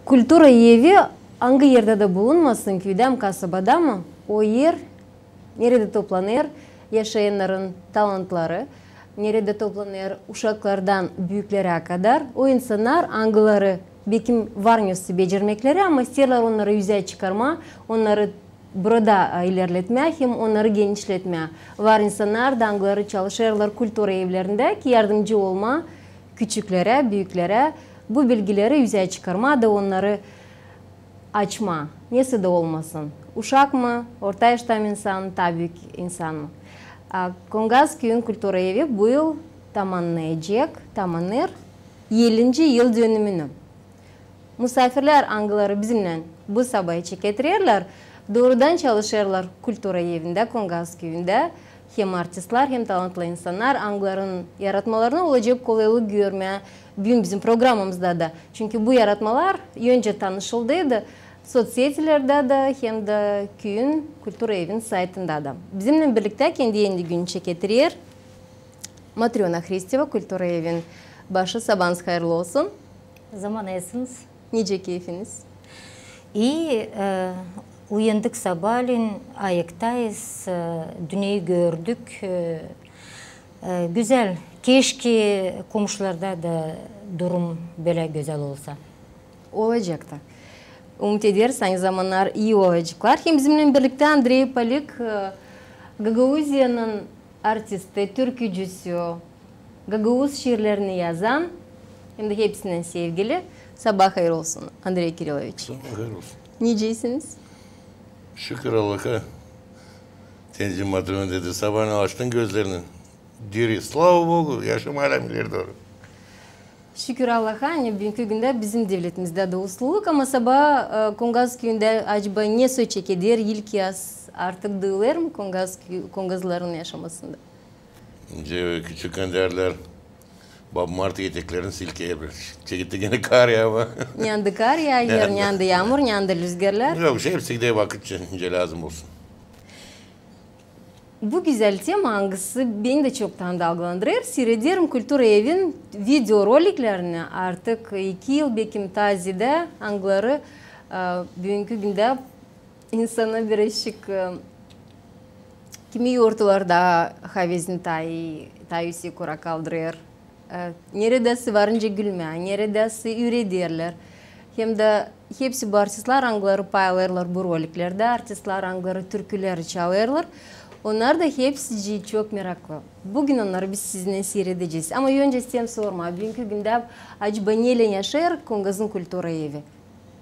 Kultura evi hangi yerde de bulunmasın, köyde mi, kasabada mı? O yer nerede toplanır yaşayanların talantları, nerede toplanır uşaklardan büyüklere kadar. O insanlar hangileri bekim varnyosu becermekleri ama isterler onları yüzeye çıkarma, onları burada ilerletme, hem onları genişletme. Var insanlar da hangileri çalışırlar kultura evlerinde ki yardımcı olma küçüklere, büyüklere, bu bilgileri yüzeye çıkarma da onları açma. Nesi de olmasın. Uşak mı, orta yaşta insan, tabii insan mı? Kongaz Köyün Kultura Evi bu yıl tamamlanır 50. yıl dönümünü. Misafirler hangileri bizimle bu sabahı çeketirirler, doğrudan çalışırlar Kultura Evi'nde, Kongaz Köyü'nde. Hem artistler hem talantlı insanlar hangilerin yaratmalarına olacak kolaylık görmeye bizim programımızda da. Çünkü bu yaratmalar önce tanışıldıydı. Sosyetelerde de hem de köyün Kultura Evi'nin saytında da. Bizimle birlikte kendi yeni günü çeketirir. Matriona Hristeva Kultura Evi'nin başı, sabahınız hayırlı olsun. Zaman ayasınız. Nice keyfiniz? İyi. Uyandık sabahleyin, ayaktayız, dünyayı gördük. Güzel. Keşke komşularda da durum böyle güzel olsa. Olacak da. Umut ederiz, aynı zamanlar iyi olacaklar. Hem bizimle birlikte Andrei Palik, Gagauzya'nın artisti, türkücüsü, Gagauz şiirlerini yazan, hem de hepsinden sevgili. Sabah hayır olsun Andrei Kiriloviç. Sabah hayır olsun. Nicesiniz? Şükür Allah'a. Tenzin Matrona dedi, sabahını açtın gözlerinin. Diri, slava Bogu, yaşam hala ileri doğru. Şükür Allah'a, hani bugünkü günde bizim devletimizde de usluluk ama sabah Kongaz Köyü'nde acaba ne söz çekilir ilk yaz artık duyulur mu Kongazların yaşamasında? Önce küçükken derler, Bob Martı eteklerini silkeye bırak. Çekildi gene kar ya ama. Yandı kar yağıyor, yandı yağmur, yandı rüzgarlar. Yok hepsi gideye vakit önce lazım olsun. Bu güzel tema hangisi beni de çoktan dalgalandırır. Seyrederim Kultura Evi'nin video roliklerini artık 2 yıl bekim tazide hangileri bugünkü günde insana birazcık kimi yurtlarda havezin tayusi kura kaldırır. Neredeyse varınca gülme, neredeyse ürederler. Hem de hepsi bu artistler hangileri paylarlar bu roliklerde, artistler hangileri türküleri çalarlar. Onlar da hepsi çok meraklı. Bugün onları biz sizinle seyredeceğiz. Ama önce sen sorma. Bugünkü günde acaba neyle yaşar Kongaz'ın Kultura Evi?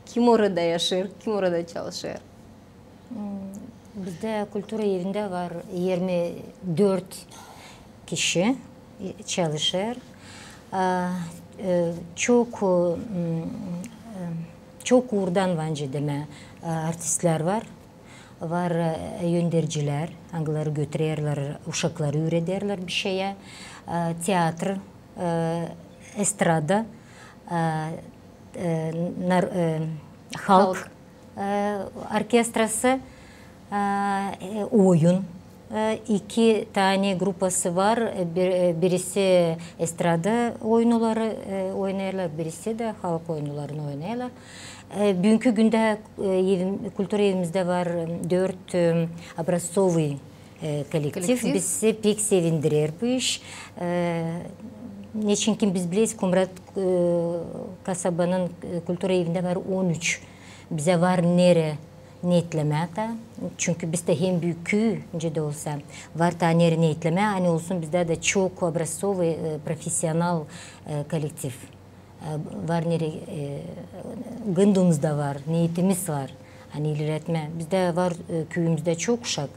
Kim orada yaşar, kim orada çalışır? Bizde Kultura Evi'nde var 24 kişi çalışır. Çok uğurdan bence deme artistler var. Var yöndericiler, hangileri götürürler, uşakları öğretirler bir şeye. Tiyatro, estrada, halk orkestrası, oyun. 2 tane grupası var. Birisi estrada oyunları oynarlar, birisi de halk oyunlarını oynarlar. Bugünkü günde Kultura Evimizde var 4 образцовый kolektif. Bizi pek sevindirir bu iş. Ne çünkü biz biliyoruz Kumrat kasabanın Kultura Evinde var 13. Bize var nere niyetleme de. Çünkü bizde hem büyük köy de olsa var da nere niyetleme. Hani olsun bizde de çok образцовый, profesyonel kolektif. Var nere gındığımızda var, niyetimiz var. Hani ilerletme. Bizde var köyümüzde çok uşak.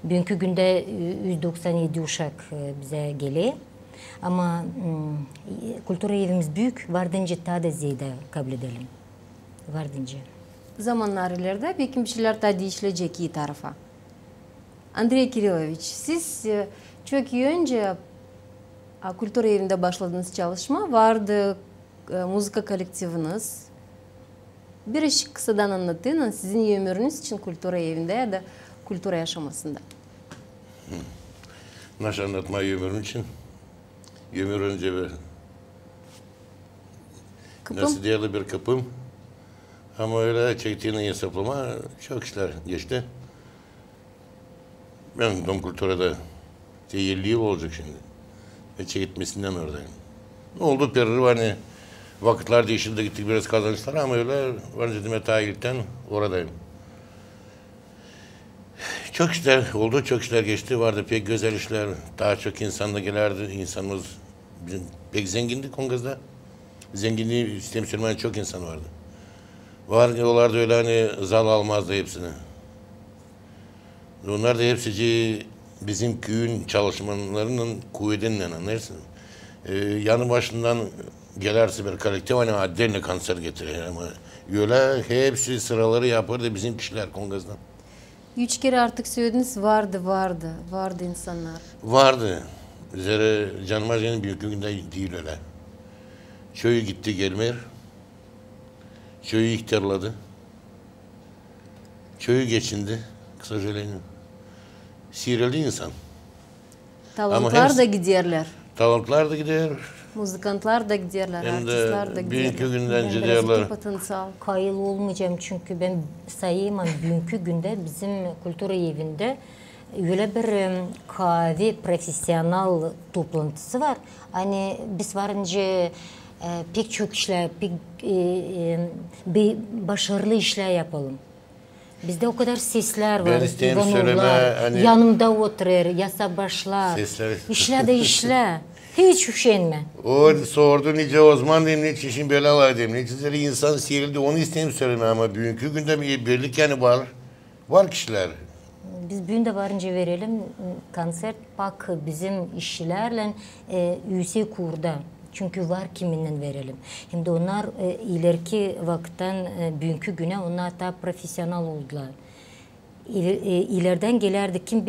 Bugünkü günde 197 uşak bize geliyor. Ama Kultura Evimiz büyük. Vardınca daha da ziyade kabul edelim. Vardınca. Zamanlar ileride bir şeyler daha değişilecek iyi tarafa. Andrei Kiriloviç, siz çok iyi önce Kultura Evi'nde başladığınız çalışma vardı. Müzik kolektifiniz. Bir kısadan anlatın sizin ömrünüz için Kultura Evi'nde ya da kultura yaşamasında. Nasıl anlatmayı ömrüm için? Ömür önce bir nasıl diyelim bir kapım. Ama öyle çektiğini hesaplama çok işler geçti. Ben Dom Kultura'da 50 yıl olacak şimdi. Ve çekitmesinden oradayım. Ne oldu Perri hani vakitler değişildi gittik biraz kazançlar ama öyle var dedim tayilikten oradayım. Çok işler oldu, çok işler geçti. Vardı pek güzel işler. Daha çok insan da gelirdi. İnsanımız bizim pek zengindi Kongaz'da. Zenginliği istem sürmeyen çok insan vardı. Vardı öyle hani zal almazdı hepsini. Onlar da hepsi bizim köyün çalışmalarının kuvvetinden anlarsın. Yanı başından gelirse bir kolektif hani adderine kanser getirir ama öyle hepsi sıraları yapardı bizim kişiler Kongaz'dan. 3 kere artık söylediniz vardı insanlar. Vardı. Üzeri Canmace'nin büyüklüğünde değil öyle. Köyü gitti gelmer. Köyü ihtiyarladı. Köyü geçindi. Kısa söyleyeyim. Sihirli insan. Talantlar da giderler. Talantlar da gider. Muzikantlar da giderler, Hem artistler da de giderler. büyükü günden Ben giderler. Potansiyel. Kayıl olmayacağım çünkü ben sayayım bugünkü günde bizim kültür evinde öyle bir kahve profesyonel toplantısı var. Hani biz varınca pek çok işler, bir başarılı işler yapalım. Bizde o kadar sesler var. Ben isteyeyim söyleme. Hani yanımda oturur, yasa başlar. Sesler. İşle de işle. Hiç üşenme. o sordu nice Osman diyeyim, nice işin belalar diyeyim. Niceleri insan sihirli onu isteyeyim söyleme ama bugünkü günde bir birlik yani var. Var kişiler. Biz bugün varınca verelim konser bak bizim işçilerle üyesi kurda. Çünkü var kiminle verelim. Hem de onlar ileriki vakitten bugünkü güne onlar da profesyonel oldular. İleriden gelirdi kim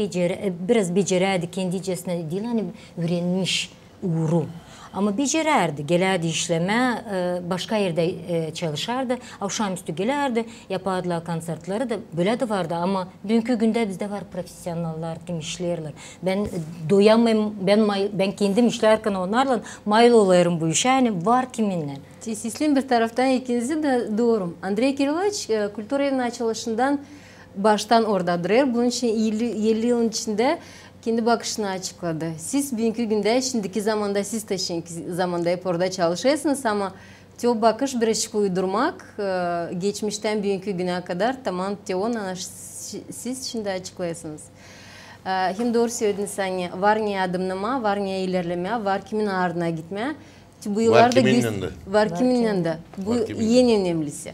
biraz becererdi kendicesine değil hani öğrenmiş uğru. Ama becererdi, gelirdi işleme, başka yerde çalışardı. Akşamüstü gelirdi, yapardılar konsertleri de böyle de vardı ama bugünkü günde bizde var profesyoneller, kim işlerler. Ben doyamayım, ben kendim işlerken onlarla mayıl oluyorum bu işe, yani var kiminle. Sizin bir taraftan ikinizi de doğru. Andrei Kiriloviç kültür evinin açılışından baştan oradadır. Bunun için 50 yılın içinde kendi bakışını açıkladı. Siz bugünkü günde, şimdiki zamanda siz de şimdiki zamanda hep orada çalışıyorsunuz ama o bakış birazcık uydurmak geçmişten bugünkü güne kadar tamam onu siz şimdi açıklıyorsunuz. Hem doğru söylediniz hani var ne adımlama, var ne ilerleme, var kimin ardına gitme. Bu yıllarda var kimin yanında. Bu en önemlisi.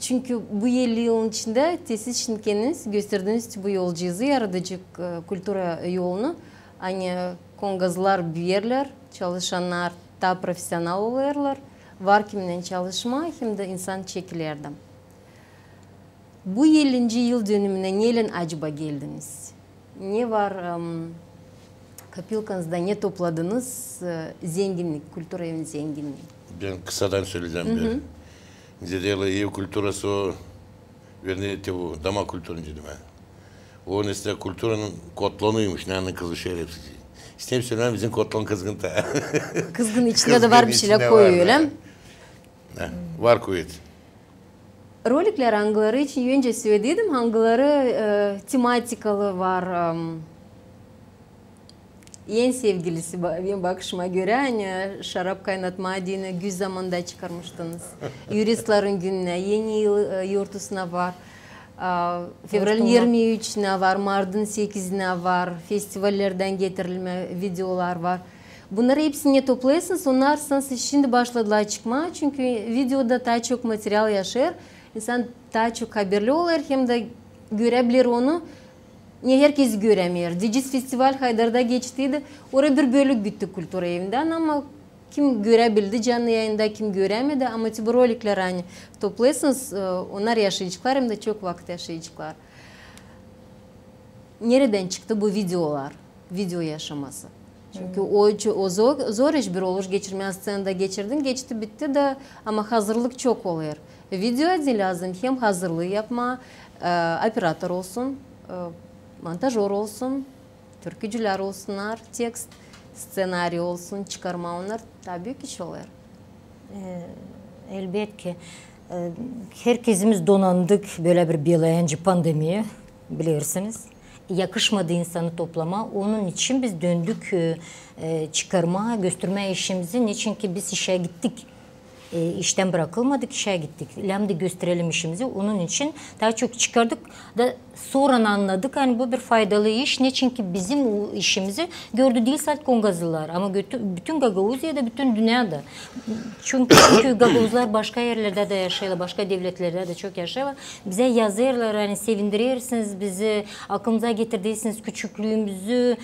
Çünkü bu 50 yılın içinde siz şimdi kendiniz gösterdiğiniz bu yolculuğu yaratıcı kültüre yolunu hani Kongazlar büyürler, çalışanlar daha profesyonel olurlar, var kiminle çalışma hem de insan çekilerden. Bu 50. yıl dönümüne neyle acaba geldiniz? Ne var kapılkanızda ne topladınız zenginlik, kültür evinin zenginliği? Ben kısadan söyleyeceğim. Zedela iyi kültürası o, yani bu dama kültürünce değil mi? O nesne kültürünün kotlanıymış, ne kızı şey hepsi. İsteyim söylemem bizim kotlan kızgın ta. Kızgın içinde de var bir şeyler koyuyor öyle mi? Var kuvvet. Rolikler hangileri için önce söyledim, hangileri tematikalı var. En sevgilisi benim bakışıma göre hani şarap kaynatma dini güz zamanda çıkarmıştınız. Yuristlerin gününe, yeni yıl yurtusuna var. Fevral'ın 23'üne var, Mart'ın 8'ine var, festivallerden getirilme videolar var. Bunları hepsini toplayasınız, onlar şimdi başladılar çıkmaya çünkü videoda daha çok materyal yaşar. İnsan daha çok haberli olur hem de görebilir onu. Ne herkes göremiyor. Dijiz Festival Haydar'da geçtiydi. Oraya bir bölük gitti kültür evinden ama kim görebildi canlı yayında kim göremedi ama bu rolikler hani toplayasınız onlar yaşayacaklar hem de çok vakit yaşayacaklar. Nereden çıktı bu videolar? Video yaşaması. Çünkü o zor iş bir oluş geçirmeye scenada geçirdin geçti bitti de ama hazırlık çok oluyor. Video lazım hem hazırlığı yapma, operatör olsun, montajör olsun, türkücüler olsunlar, tekst, senaryo olsun, çıkarma onlar tabii ki iş oluyor. Elbette. Herkesimiz donandık böyle bir bilinci pandemiye bilirsiniz. Yakışmadı insanı toplama. Onun için biz döndük çıkarma, gösterme işimizi. Niçin ki biz işe gittik. İşten bırakılmadık, işe gittik. Lamda gösterelim işimizi. Onun için daha çok çıkardık da sonra anladık. Hani bu bir faydalı iş. Niçin ki bizim o işimizi gördü değil sadece Kongazlılar ama bütün Gagavuzya'da, bütün dünyada. Çünkü Gagavuzlar başka yerlerde de yaşıyorlar, başka devletlerde de çok yaşıyorlar. Bize yazıyorlar, hani sevindirirsiniz bizi, aklımıza getirdiyseniz küçüklüğümüzü,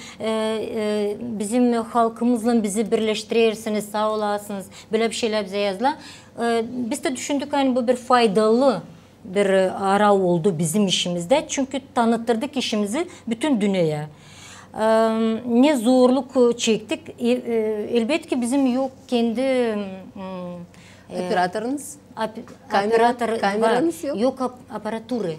bizim halkımızla bizi birleştirirsiniz, sağ olasınız. Böyle bir şeyler bize yazdılar. Biz de düşündük hani bu bir faydalı bir ara oldu bizim işimizde. Çünkü tanıttırdık işimizi bütün dünyaya. Ne zorluk çektik. Elbette ki bizim yok kendi Operatorunuz? Kameranız yok. Yok aparatürü.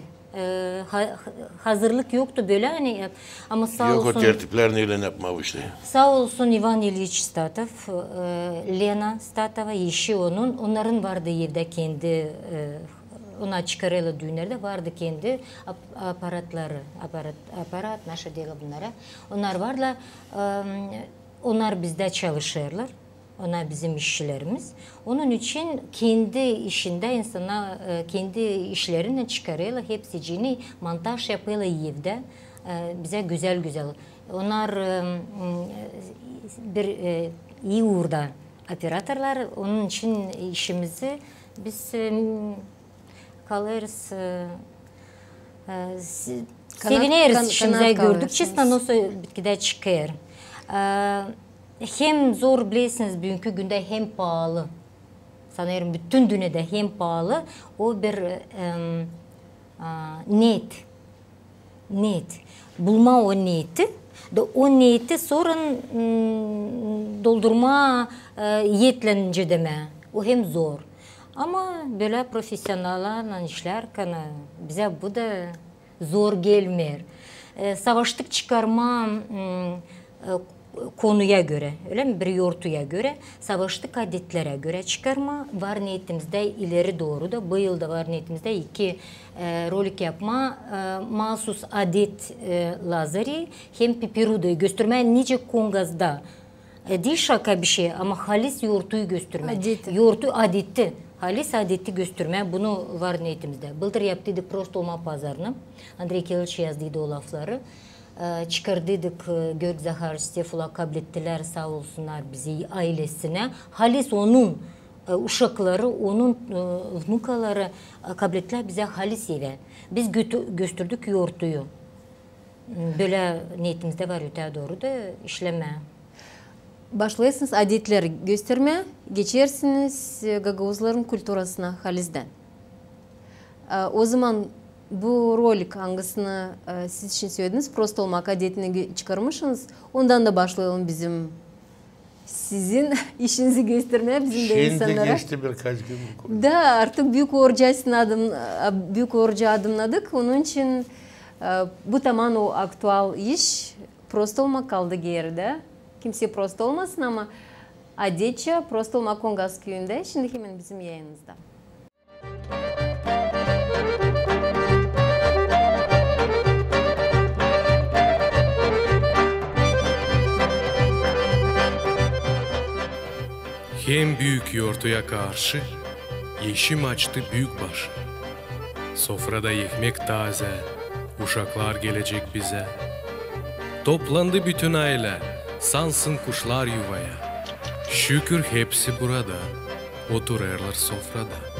Hazırlık yoktu böyle hani ama sağ yok, olsun. o tertipler neyle yapmamıştı. Sağ olsun Ivan İlyich Statov, Lena Statova, eşi onların vardı evde kendi ona çıkarıyla düğünlerde vardı kendi aparatları, aparat, naşa diyorlar bunlara. Onlar varlar, onlar bizde çalışırlar. Onlar bizim işçilerimiz. Onun için kendi işinde insana kendi işlerini çıkarıyorlar. Hepsini montaj yapıyorlar evde. Bize güzel güzel. Onlar bir iyi uğurda operatörler. Onun için işimizi biz kalırız. Seviniriz işimize gördükçe nasıl bitkide çıkıyor. Hem zor bilirsiniz bugünkü günde hem pahalı. Sanırım bütün dünyada hem pahalı. O bir net. Bulma o niyeti. O niyeti sonra doldurma yetlenince deme. O hem zor. Ama böyle profesyonellerle işlerken bize bu da zor gelmiyor. Savaştık çıkarma konuya göre, öyle mi? Bir yortuya göre, savaştık adetlere göre çıkarma var niyetimizde ileri doğru da bu yılda var niyetimizde 2 rolik yapma mahsus adet lazeri hem pipirudu göstermeye nice Kongaz'da değil şaka bir şey ama halis yortuyu gösterme. Yortu adeti. Halis adeti gösterme bunu var niyetimizde. Bıldır yaptıydı prost olma pazarını. Andrei Kiliç yazdıydı o lafları. Çıkardıydık Gökzahar, Stefula kabul ettiler sağ olsunlar bizi ailesine. Halis onun uşakları, onun vnukaları kabul ettiler bize halis eve. Biz gösterdik yortuyu. Böyle niyetimizde var öteye doğru da işleme. Başlayasınız adetleri gösterme, geçersiniz Gagavuzların kültürasına halisden. O zaman bu rolik hangisini siz için söylediniz? Prost olmak adetini çıkarmışsınız. Ondan da başlayalım bizim sizin işinizi göstermeye bizim de insanlara. Şimdi geçti birkaç gün. Da artık büyük orca adımladık. Onun için bu tamam o aktual iş. Prost olmak kaldı geride. Kimse prost olmasın ama adetçe prost olmak Kongaz köyünde. Şimdi hemen bizim yayınımızda. Hem büyük yortuya karşı yeşim açtı büyükbaş. Sofrada ekmek taze, uşaklar gelecek bize. Toplandı bütün aile, sansın kuşlar yuvaya. Şükür hepsi burada, otururlar sofrada.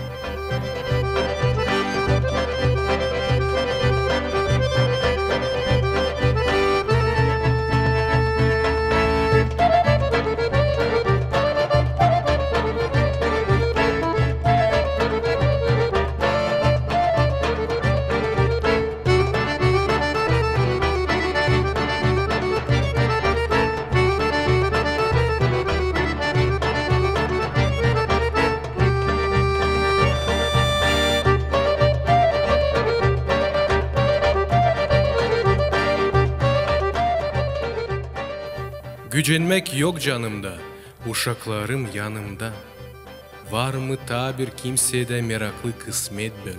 Gücenmek yok canımda, uşaklarım yanımda. var mı ta bir kimsede meraklı kısmet böyle.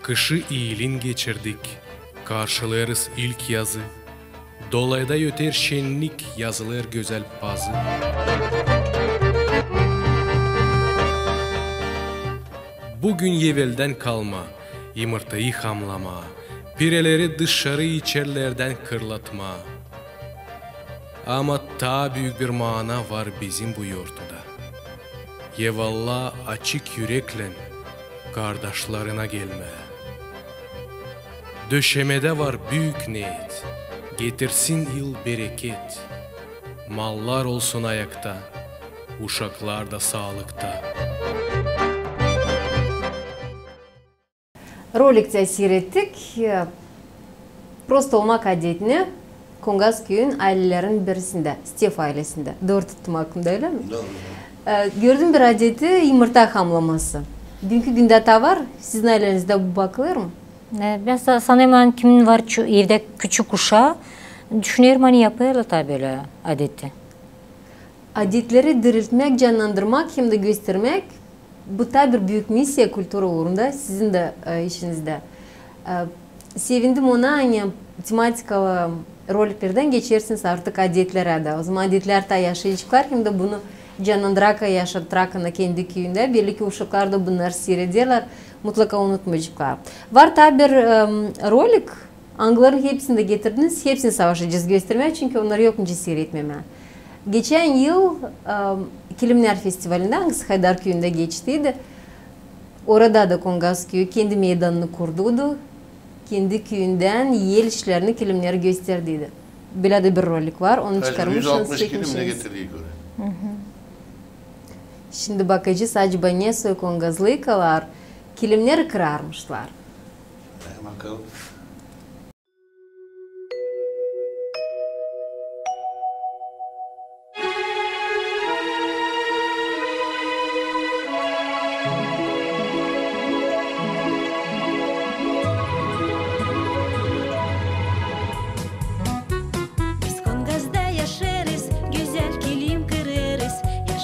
Kışı iyilin geçirdik, karşılarız ilk yazı. Dolayda öter şenlik, yazılır güzel bazı. Bugün evvelden kalma, yumurtayı hamlama, pireleri dışarı içerlerden kırlatma. Ama ta büyük bir mana var bizim bu yurtta. Yevallah açık yürekle kardeşlerine gelme. Döşemede var büyük niyet, getirsin yıl bereket. Mallar olsun ayakta, uşaklar da sağlıkta. Rolikte seyrettik. Prosto olmak adetini Kongaz köyün ailelerin birisinde, Stef ailesinde. Doğru tuttum aklımda, öyle mi? Gördüğüm bir adeti yumurta hamlaması. Dünkü günde ta var, sizin ailenizde bu bakılır mı? Ben sanayım kimin var evde küçük uşağı, düşünüyorum hani yapıyorlar tabi böyle adeti. Adetleri diriltmek, canlandırmak hem de göstermek, bu tabi bir büyük misya kültürü uğrunda, sizin de işinizde. Sevindim ona, hani tematikalı roliklerden geçersiniz artık adetlere de. O zaman adetler de yaşayacaklar, hem de bunu canlandırarak yaşatırak kendi köyünde. Belki uşaklar da bunları seyrediyorlar, mutlaka unutmayacaklar. Var tabi bir rolik, Angların hepsini de getirdiniz, hepsini savaşacağız göstermeye, çünkü onları yokunca seyretmeme. Geçen yıl Kilimler Festivali'nde Angız Haydar köyünde geçtiydi. Orada da Kongaz köyü kendi meydanını kurdu. Kendi köyünden yel işlerini, kilimleri gösterdiydi. Böyle de bir rolik var, onu çıkarmışsınız, 160 kilimle getirdiği göre. Şimdi bakacağız, acaba ne soy Kongazlıkalar kilimleri kırarmışlar. Bakalım.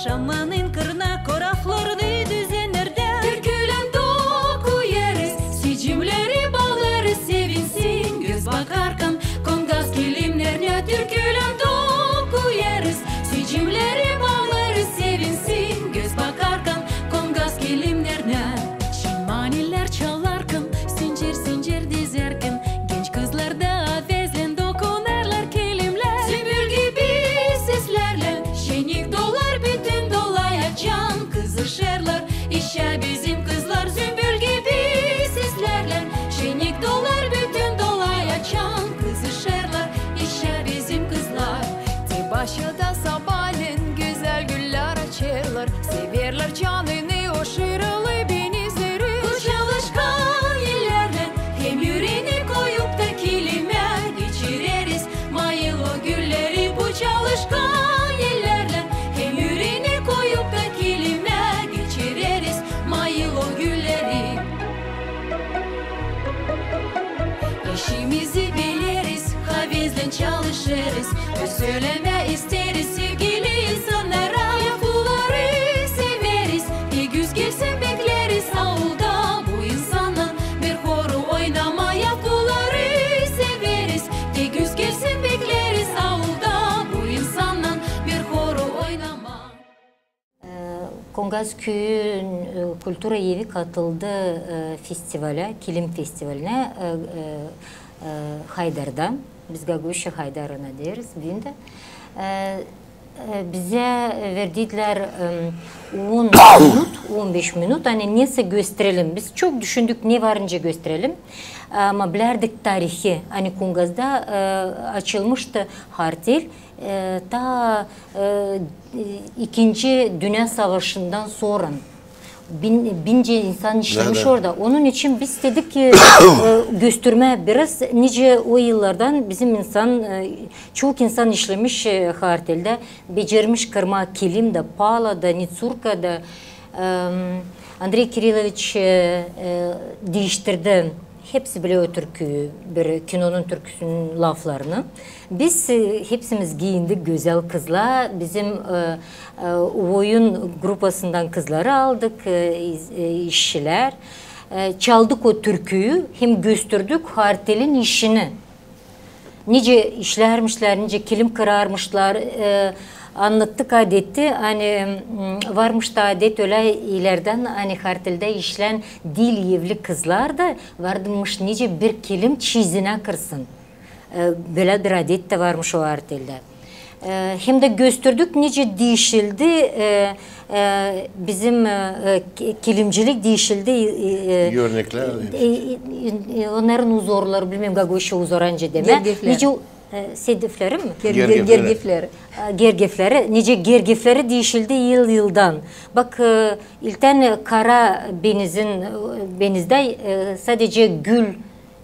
Şamanın kırına koraflarını düzenlerde Türkülen doku yeriz, sicimleri bağlarız sevinsin göz bakarken Kongaz kilimlerine türkülen doku yeriz, sicimleri bağlarız sevinsin göz bakarken Kongaz kilimlerine Şilmaniler çalarken, zincir zincir dizerken genç kızlar da vezlen dokunarlar kilimler Sümbül gibi seslerle şenlik dolar bütün can kızışırlar işe bizim kızlar zümbül gibi seslerle şenlik dolar bütün dolaya can kızışırlar işe bizim kızlar te başada sabahleyin güzel güller açarlar severler canını o şırılı benizleri bu çalışkan illerle hem yüreğini koyup da kilime geçireriz mayıl o gülleri bu çalışkan illerle hem yüreğini koyup da kilime geçireriz mayıl o gülleri İşimizi biliriz, havizle çalışırız söyleme isteriz sevgili insanlara yapıları severiz bir güz gelsin bekleriz avulda bu insanın bir horu oynama yapıları severiz bir güz gelsin bekleriz avulda bu insanın bir horu oynama Kongaz Köyü Kültür Evi katıldı festivale, Kilim Festivaline Haydar'da. Biz Gaguşa Haydar'ına deriz düğünde. Bize verdiler 10 minut, 15 minut. Hani neyse gösterelim. Biz çok düşündük ne varınca gösterelim. Ama bilerdik tarihi. Hani Kongaz'da açılmıştı hartel. Ta İkinci Dünya Savaşı'ndan sonra bince insan işlemiş orada. Onun için biz dedik ki gösterme biraz nice o yıllardan bizim insan çok insan işlemiş hartelde becermiş kırma kilimde, palada, nitsurkada Andrei Kirillovich değiştirdi hepsi biliyor türküyü, bir kinonun türküsünün laflarını. Biz hepsimiz giyindik güzel kızlar. Bizim oyun grupasından kızları aldık, işçiler. Çaldık o türküyü, hem gösterdik Hartel'in işini. Nice işlermişler, nice kilim kırarmışlar, anlattık adeti. Hani varmış da adet öyle ileriden hani Hartel'de işlen dil evli kızlar da varmış nice bir kilim çizine kırsın. Böyle bir adet de varmış o Hartel'de. Hem de gösterdik nice değişildi, bizim kilimcilik değişildi. Örnekler. Onların uzorları, bilmem gagoşu uzoranca deme. Nice sedifleri mi? Gergefleri. Gergefleri, nice gergefleri değişildi yıldan. Bak ilten Kara Beniz'de sadece gül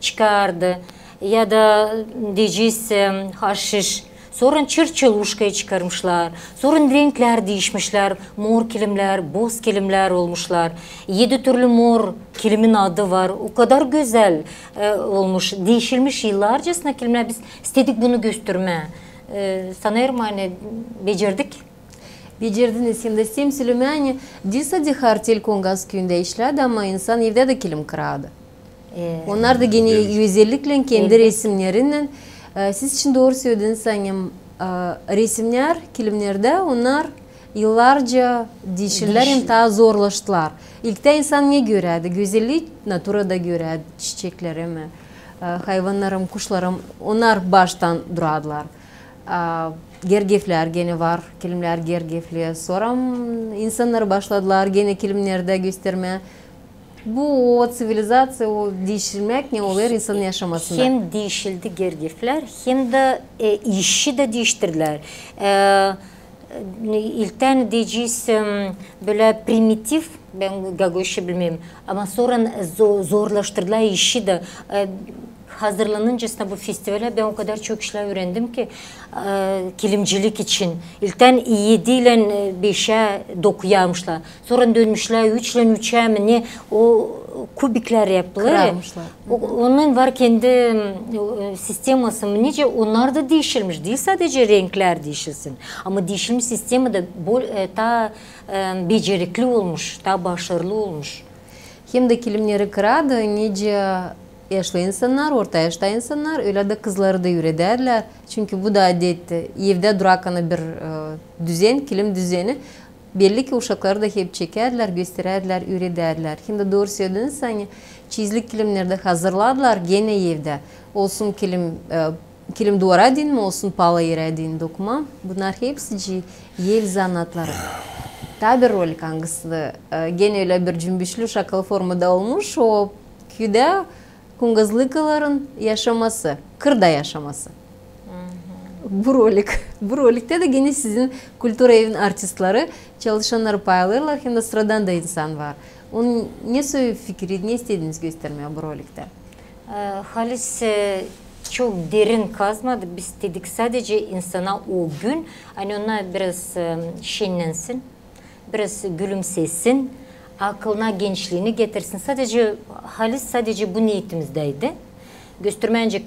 çıkardı ya da diyeceğiz haşiş. Sonra çırçıluşkayı çıkarmışlar. Sonra renkler değişmişler. Mor kilimler, boz kilimler olmuşlar. 7 türlü mor kilimin adı var. O kadar güzel olmuş. Değişilmiş yıllarcasına kilimler. Biz istedik bunu gösterme. Sanırım hani becerdik. Becerdiniz. Hem de Sem Süleyman'ı Disadi Hartel Kongas köyünde işledi ama insan evde de kilim kırardı. Onlar da yine özellikle kendi resimlerinden. Siz için doğru söylediniz sanırım. Resimler, kilimlerde onlar yıllarca değişirler hem daha zorlaştılar. İlkte insan ne görüyordu? Güzellik naturada görüyordu. Çiçeklerim, hayvanlarım, kuşlarım. Onlar baştan duradılar. Gergefler gene var. Kilimler gergefli. Sonra insanlar başladılar gene kilimlerde göstermeye. Bu o sivilizasyon, o değiştirmek ne olur insanın yaşamasında? Hem değişildi gergefler hem de işi de değiştirdiler. İlkten diyeceğiz böyle primitif, ben gagoşu bilmem ama sonra zorlaştırdılar işi de. Hazırlanıncasına bu festivale ben o kadar çok işler öğrendim ki kilimcilik için. İlkten 7 ile 5'e dokuya almışlar. Sonra dönmüşler 3 ile 3'e mi ne o kubikler yaptılar. Kırarmışlar. Onun var kendi sisteması mı nice onlar da değişilmiş. Değil sadece renkler değişilsin. Ama değişilmiş sistemi de daha becerikli olmuş, daha başarılı olmuş. Hem de kilimleri kırardı nice yaşlı insanlar, orta yaşta insanlar, öyle de kızları da yürüderler. Çünkü bu da adetti. Evde durakanı bir düzen, kilim düzeni. Belli ki uşakları da hep çekerler, göstererler, yürüderler. Hem de doğru söylediniz hani çizlik kilimlerde hazırladılar gene evde. Olsun kilim duvara din mi, olsun pala yere din dokuma. Bunlar hepsi ev zanatları. Tabi bir rolik hangisi gene öyle bir cümbüşlü şakalı formada olmuş. O köyde Kungazlıkaların yaşaması, kırda yaşaması. Bu rolikte de yine sizin kültür evin artistleri çalışanları paylaşırlar hem de sıradan da insan var. Onun ne fikri, ne istediğiniz göstermeye bu rolikte? Halis çok derin kazmadı. Biz dedik sadece insana o gün hani ona biraz şenlensin, biraz gülümsesin. Aklına gençliğini getirsin. Halis sadece bu niyetimizdeydi. Göstermence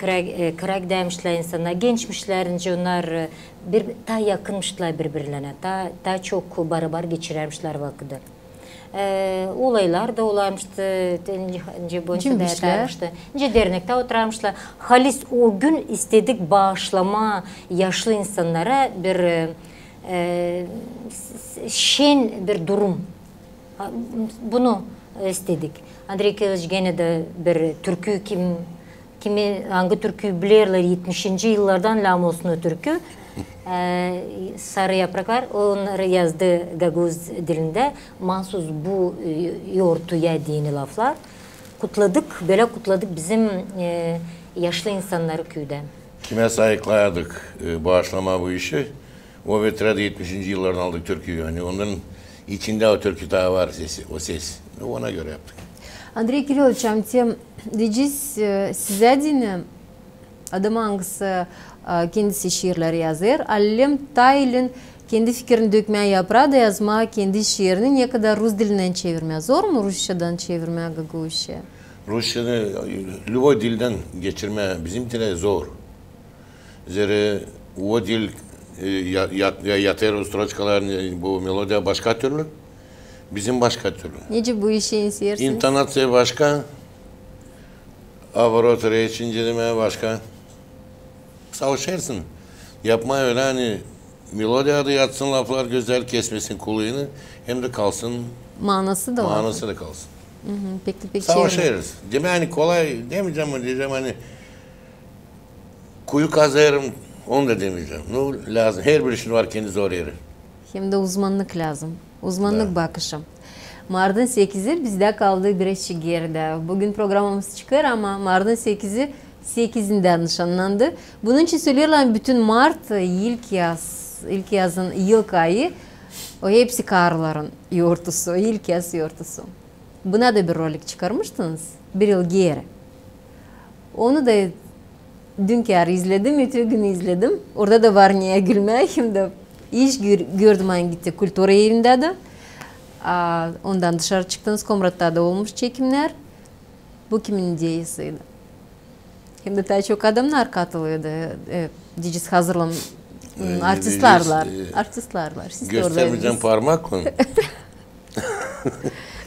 kırak demişler insana, gençmişlerince onlar daha yakınmışlar birbirlerine, daha çok beraber geçirermişler vakıda. Olaylar da olarmıştı, dernekte oturarmışlar. Halis o gün istedik bağışlama yaşlı insanlara bir şen bir durum. Bunu istedik. Andrei Kılıç gene de bir türkü hangi türküyü bilirler 70. yıllardan Lamos'un türkü. Sarı yapraklar onları yazdı Gaguz dilinde. Mansuz bu yoğurtuya dini laflar. Kutladık, böyle kutladık bizim yaşlı insanları köyde. Kime sayıklayadık bağışlama bu işi? O veterada 70. yıllardan aldık türküyü. Yani onların İçinde o türkü daha var sesi, o ses. Ona göre yaptık. Andrei Kirilovich, diyeceğiz size dine adam hangisi kendisi şiirleri yazır. Allem Taylin kendi fikrini dökmeye yaprağı da yazma, kendi şiirini ne kadar Rus dilinden çevirmeye. Zor mu Rusçadan çevirmeye Gaguş'a? Rusya'da любой dilden geçirme bizim dile zor. Zira o dil yatır stroçkalar bu melodiya başka türlü. Bizim başka türlü. Nece bu işi istersiniz? İntonasyon başka. Avarot reç inceleme başka. Savaşırsın. Yapma öyle hani melodiya da yatsın laflar güzel kesmesin kulağını hem de kalsın. Manası da var. Manası da kalsın. Peki. Savaşırız. Demek hani kolay demeyeceğim ama diyeceğim hani kuyu kazarım onu da demeyeceğim. Ne lazım? Her bir işin var kendi zor yeri. Hem de uzmanlık lazım. Uzmanlık bakışım. Mart'ın 8'i bizde kaldı Greşçi geride. Bugün programımız çıkar ama Mart'ın 8'i 8'inden nişanlandı. Bunun için söylüyorlar bütün Mart ilk yazın yılk ayı o hepsi karların yortusu, ilk yaz yortusu. Buna da bir rolik çıkarmıştınız bir yıl geri. Onu da dünkü izledim, ötü gün izledim. Orada da var niye gülmeye hem de iş gördüm ben gitti kültür evinde de. Ondan dışarı çıktınız, Komrat'ta da olmuş çekimler. Bu kimin ideyasıydı? Hem de daha çok adamlar katılıyordu. Diciz hazırlam artistlarlar. Siz de göstermeyeceğim parmak mı?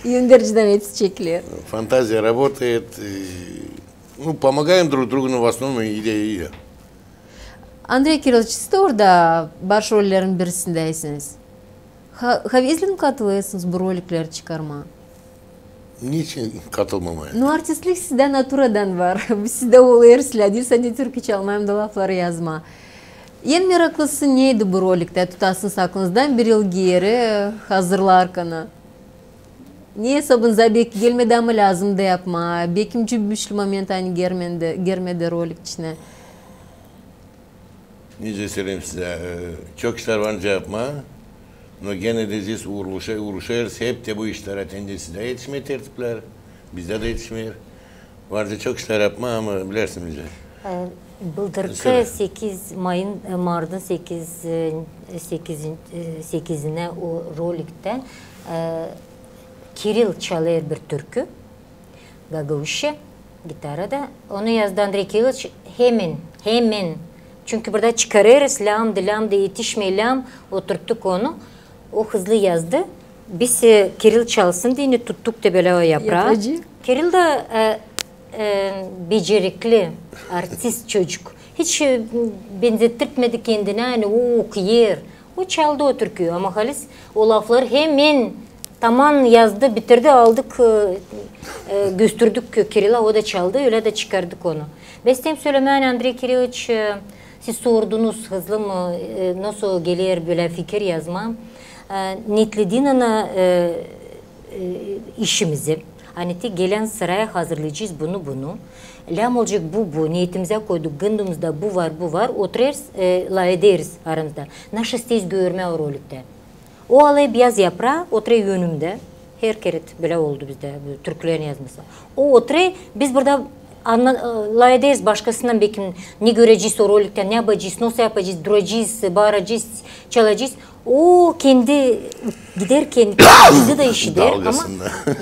Yöndericiden hepsi çekiliyor. Фантазия работает. Ну, помогаем друг другу, но в основном идея iyi. Andrei Kirillovich, siz de orada başrollerin birisindeysiniz. Havezli mi katılıyorsunuz bu rolikleri çıkarma? Niçin katılmamaya? No artistlik sizde naturadan var. Sizde oluyor silah. Sadece türkü çalmayım da lafları yazma. En meraklısı neydi bu rolikte? Tutasınız aklınızdan bir yıl geri hazırlarken. Niye sabınıza belki gelmedi ama lazım da yapma. Belki cübbüşlü moment hani gelmedi rolik içine. Nice söyleyeyim size. Çok işler varınca yapma. Ama gene de biz uğraşıyoruz. Hep de bu işlere tendensi de yetişmeye tertipler. Bizde de yetişmiyor. Varca çok işler yapma ama bilersin bize. Bıldırkı 8 Mayın, Mart'ın 8'ine o rolikten Kiril çalıyor bir türkü. Gagavuşa gitarada. Onu yazdı Andrei Kirillovich hemen. Çünkü burada çıkarırız lam da yetişmeyelim. Oturttuk onu. O hızlı yazdı. Biz Kiril çalsın diye tuttuk da böyle o yaprağı. Kiril de becerikli, artist çocuk. Hiç benzettirmedi kendine. Hani o okuyor. O çaldı o türküyü ama halis o lafları hemen tamam yazdı, bitirdi, aldık, gösterdik Kirill'a, o da çaldı, öyle de çıkardık onu. Bestem söylemeyen Andrei Kirillovich, siz sordunuz hızlı mı, nasıl gelir böyle fikir yazma. Netlediğin ana işimizi, hani gelen sıraya hazırlayacağız bunu. Lam olacak bu, niyetimize koyduk, gündemimizde bu var, otururuz, la ederiz aramızda. Naşı tez görme o rolikte. O alay beyaz yaprağı, oturuyor yönümde. Her kere böyle oldu bizde, Türklerin yazması. O oturuyor, biz burada la ederiz başkasından belki ne göreceğiz o rolikte, ne yapacağız, nasıl yapacağız, duracağız, bağıracağız, çalacağız. O kendi giderken bizi de işi der ama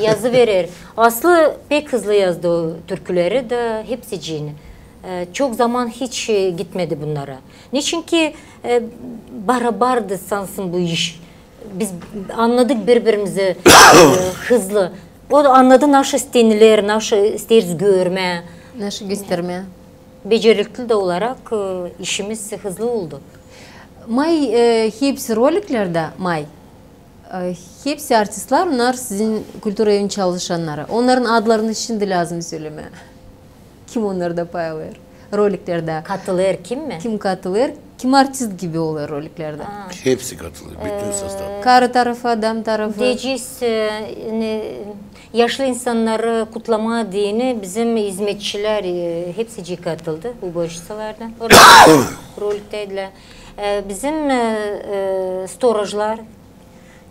yazı verir. Aslı pek hızlı yazdı o türküleri de hepsi cini. Çok zaman hiç gitmedi bunlara. Niçin ki barabardı sansın bu iş. Biz anladık birbirimizi hızlı. O da anladı naşı isteniler, naşı isteriz görme. Naşı gösterme. Becerikli de olarak işimiz hızlı oldu. May hepsi roliklerde hepsi artistler, onlar sizin kültür evin çalışanları. Onların adlarını şimdi lazım söyleme. Kim onlarda payalıyor? Roliklerde. Katılır kim mi? Kim katılır? Kim artist gibi oluyor roliklerde? Hepsi katılır. Bütün sostav. Karı tarafı, adam tarafı. Diyeceğiz, yaşlı insanları kutlama diyene bizim hizmetçiler hepsi katıldı bu başçılardan. Roldeydiler. Bizim storajlar,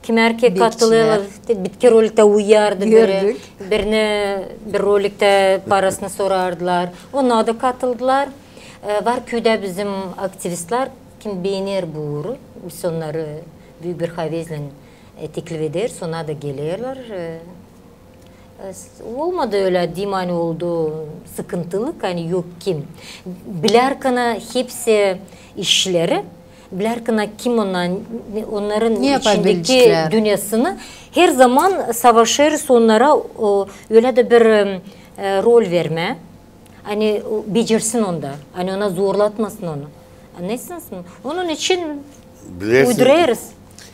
kim erkek katılıyor, bitki rolikte uyardı biri. Birine bir rolikte parasını sorardılar. Onlar da katıldılar. Var köyde bizim aktivistler, kim beğenir bu uğru. Biz onları büyük bir havezle teklif eder, sonra da gelirler. Olmadı öyle diyeyim hani oldu sıkıntılık hani yok kim. Bilarkana hepsi işleri. Bilarkana kim onların Ne içindeki yapabilecekler? dünyasını her zaman savaşırız onlara öyle de bir rol verme. Hani becersin onda. Hani ona zorlatmasın onu. Anlıyorsunuz mu? Onun için Bilirsin, uyduruyoruz.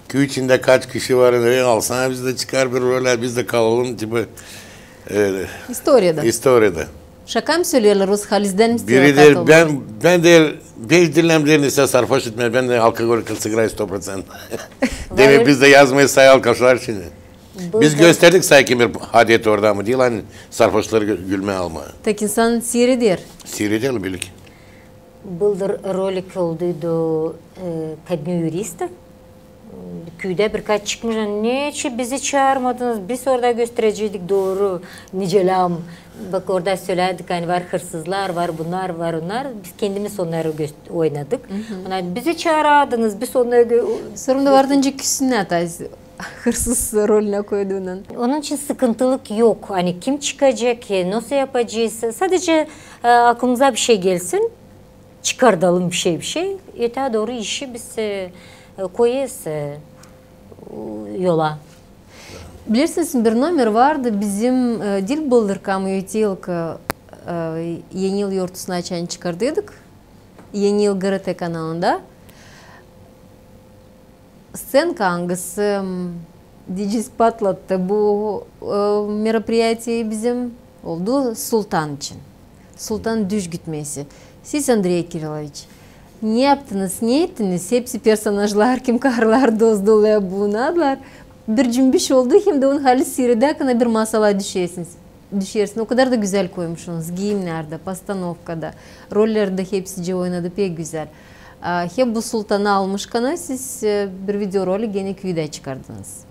köy içinde kaç kişi var, ne alsana biz de çıkar bir roller, biz de kalalım gibi İstoriyada. istoriyada. Şaka mı söylüyorlar? Rus halizden mi Biri istiyorlar der, ben der, beş dilemlerini ise sarhoş etmez, ben de alkol sigara 100%. Demek biz de yazmayı say alkışlar şimdi. Biz gösterdik sanki bir hadiyet orada mı değil, hani sarhoşları gülme alma. Tek insan seyreder. Seyredelim birlik. Buldur rolik olduydu kadın yurista. Köyde birkaç çıkmış. Niçin bizi çağırmadınız? Biz orada gösterecektik doğru nicelam. Bak orada söyledik hani var hırsızlar, var bunlar, var onlar. Biz kendimiz onları oynadık. Yani bizi çağırdınız, biz onları... Sorumda vardınca küsünü atayız. Hırsız rolüne koyduğundan. Onun için sıkıntılık yok. Hani kim çıkacak, nasıl yapacağız? Sadece aklımıza bir şey gelsin. Çıkartalım bir şey. Öte doğru işi biz koyarız yola. Bilirsiniz bir numar vardı bizim dil bıldırkamı öteylik Yeni Yıl Yortusunu açan çıkardıydık. Yeni Yıl GRT kanalında. Сценка hangisi Diciz patlattı bu merappriyatiyi bizim oldu Sultan için. Sultan düş gitmesi. Siz Andrei Kiriloviç ne yaptınız, ne ettiniz? Hepsi personajlar, kim karlar dozdoluya bulunadılar. Bir cümbüş oldu hem de onun hali seyredekine bir masala düşersin. O kadar da güzel koymuşsunuz. Giyimlerde, postanovkada, rollerde hepsice oynadı pek güzel. Hep bu sultanı almışken siz bir video rolü gene köyde çıkardınız.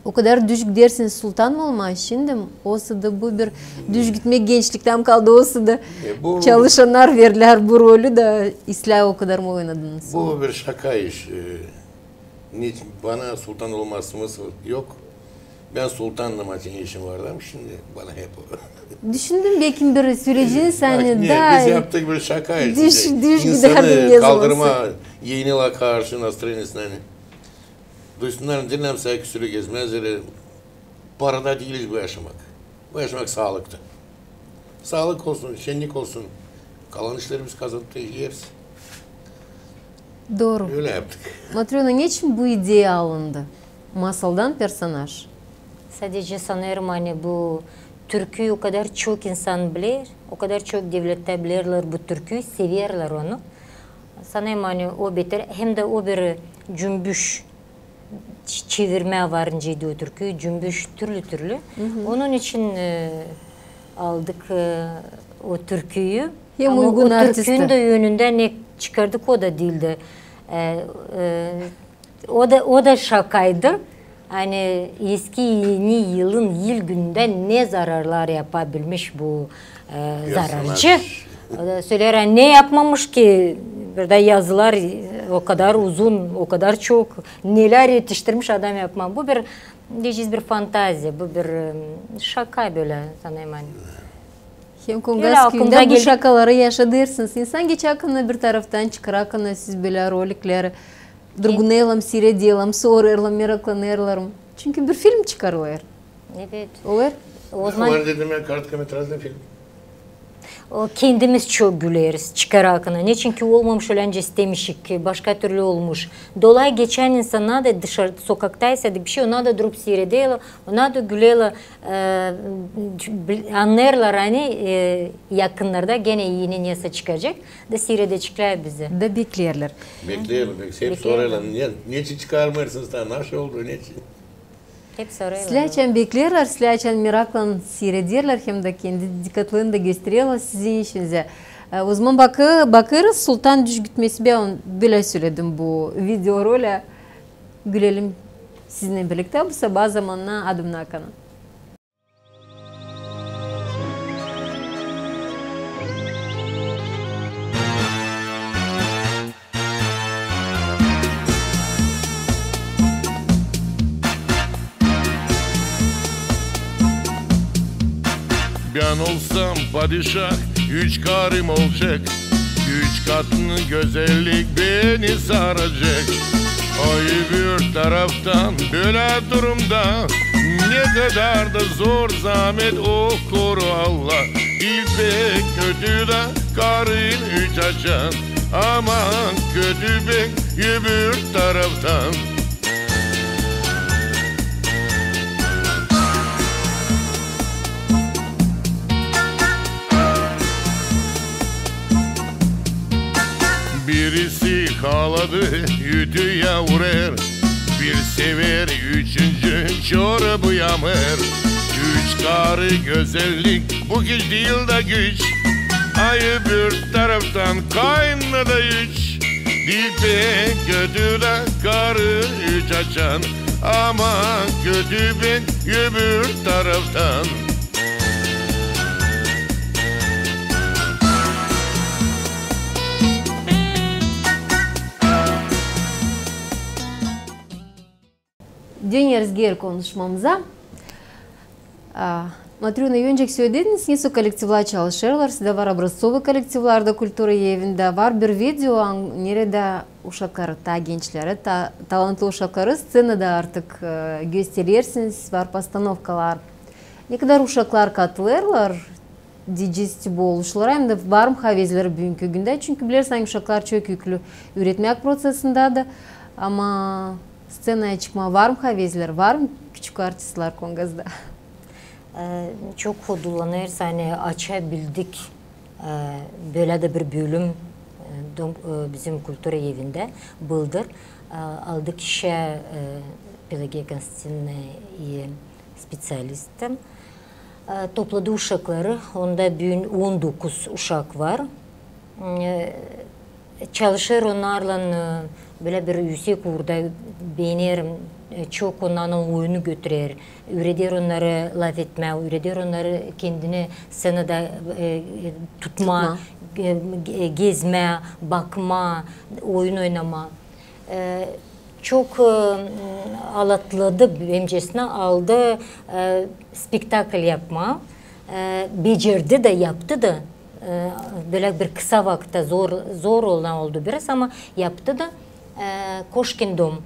O kadar düş dersiniz sultan mı olmaz şimdi? Olsa da bu bir düş gitmek gençlikten kaldı. Olsa da çalışanlar verdiler bu rolü de İslah o kadar mı oynadınız? Bu bir şaka iş. Bana sultan olmazsınız yok. Ben sultanla için işim vardı ama şimdi bana hep o. Düşündüm belki bir süreciniz hani daha... Biz yaptık bir şaka iş. Düş İnsanı kaldırma, yenile karşı настроениясını hani. Duysunlar dinlemse küsürü gezmezleri. Parada değiliz bu yaşamak. Bu yaşamak sağlıktı. Sağlık olsun, şenlik olsun. Kalan işleri biz kazanıp da yeriz. Doğru. Öyle yaptık. Matrona niçin bu ideya alındı? Masaldan personaj. Sadece sanırım hani bu türküyü o kadar çok insan bilir, o kadar çok devlette bilirler bu türküyü, severler onu. Sanırım hani o beter, hem de o bir cümbüş çevirme varıncaydı o türküyü, cümbüş türlü. Onun için aldık o türküyü. Hem ama uygun o artisti. türkünün de yönünden ne çıkardık o da değildi. O da şakaydı. Hani eski yeni yılın yıl gününde ne zararlar yapabilmiş bu zararcı. O da söyler hani ne yapmamış ki burada yazılar o kadar uzun, o kadar çok neler yetiştirmiş adam yapmam. Bu bir diyeceğiz bir fantazi, bu bir şaka böyle sanayım hani. Hem Kongas köyünde bu şakaları yaşadırsınız. İnsan geç hakkında bir taraftan çıkar hakkında siz böyle rolikleri durgunayalım, seyredelim, sorarım, meraklanırlarım. Çünkü bir film çıkarılır. Evet. Olur. O zaman Var dedim ya karametrajlı film. kendimiz çok güleriz çıkar hakkında. Ne çünkü olmamış öncesi demişik ki başka türlü olmuş. Dolay geçen insana da dışarıda sokaktaysa da bir şey ona da durup seyredeyle, ona da güleyle anlarlar hani yakınlarda gene yeni neyse çıkacak da seyredecekler bizi. Da beklerler. Bekleyelim. Hep sorarlar. Niçin çıkarmıyorsunuz da? Nasıl oldu? Niçin? Hep soruyorlar. Silahçan beklerler, silahçan merakla seyrederler hem de kendi dikkatlerini de gösteriyorlar sizin işinize. O zaman bakarız Sultan düş gitmesi ben böyle söyledim bu video rolü. Gülelim sizinle birlikte bu sabah zamanla adımına kanal. Ben olsam padişah, 3 karım olacak. 3 katlı güzellik beni saracak. Ay bir taraftan böyle durumda, ne kadar da zor zahmet okur Allah. İpek kötü de karın 3 açan, aman kötü bek öbür taraftan. Birisi kaladı ütüye vurar, bir sever 3. çorabı yamır. 3 karı güzellik bu güç değil de güç. Ayı bir taraftan kaynadı 3. Dipe kötü de karı 3 açan, ama kötü ben öbür taraftan. Döneriz geri konuşmamıza. Matrona, önceki söylediniz, nesi kolektivler çalışırlar. Sizde var образцовый kolektivlerde, kultura evinde var. Bir video, nerede uşakları, ta gençleri, talantlı uşakları scenada artık gösterirsiniz. Var постановкалар. Ne kadar uşaklar katılırlar dijisti oluşlar, hem de var mı havezleri bugünkü günde? Çünkü bilirsen uşaklar çok yüklü üretmek prosesinde de, ama scenaya çıkma var mı havezler, var mı küçük artistler Kongaz'da? Çok hodullanırız, hani açabildik böyle de bir bölüm bizim kultura evinde buldur. Aldık işe Pelagiya Konstantin'e spesialistim. Topladı uşakları, onda bugün 19 uşak var. Çalışır onlarla böyle bir yüksek uğurda beğenirim. Çok onların oyunu götürür. Üredir onları laf etme, üredir onları kendini senede tutma, gezme, bakma, oyun oynama. Çok alatladı, bencesine aldı, spektakl yapma. Becerdi de yaptı da. Böyle bir kısa vakitte zor olan oldu biraz ama yaptı da. Koşkin Dom,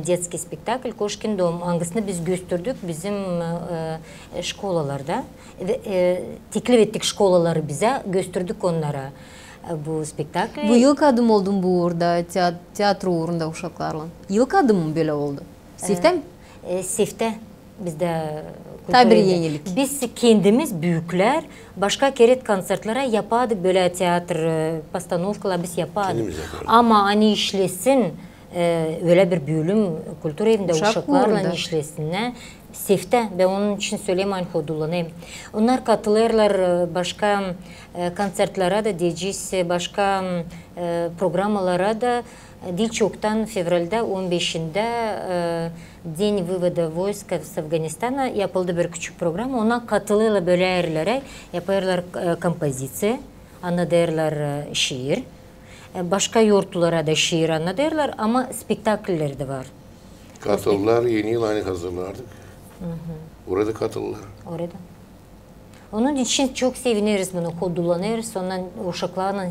детский spektakl, Koşkin Dom. Hangisini biz gösterdik bizim şkolalarda. Teklif ettik şkolaları bize, gösterdik onlara bu spektakli. Bu yılk adım oldun bu uğurda, tiyatro uğrunda uşaklarla. Yılk adım mı böyle oldu? Sifte mi? Sifte. Bizde tabi yenilik. Biz kendimiz büyükler başka kere konsertlere yapardık, böyle tiyatro постановкалар biz yapardık. Ama hani işlesin öyle bir bölüm kultur evinde uşaklarla işlesinler. Sifte, ben onun için söyleyeyim, aynı kodullanayım. Onlar katılırlar başka konsertlere de diyeceğiz, başka programlara da. Dil çoktan fevralda 15'inde День вывода войск с Afganistan'a yapıldı bir küçük program. Ona katılırlar böyle yerlere, yaparlar kompozisyon, anlatırlar şiir. Başka yurtlara da şiir anlatırlar ama spektaküller de var. Katıldılar, yeni yıl aynı hazırlardık. Orada katıldılar. Orada. Onun için çok seviniriz bunu, kodullanırız. Sonra uşaklarla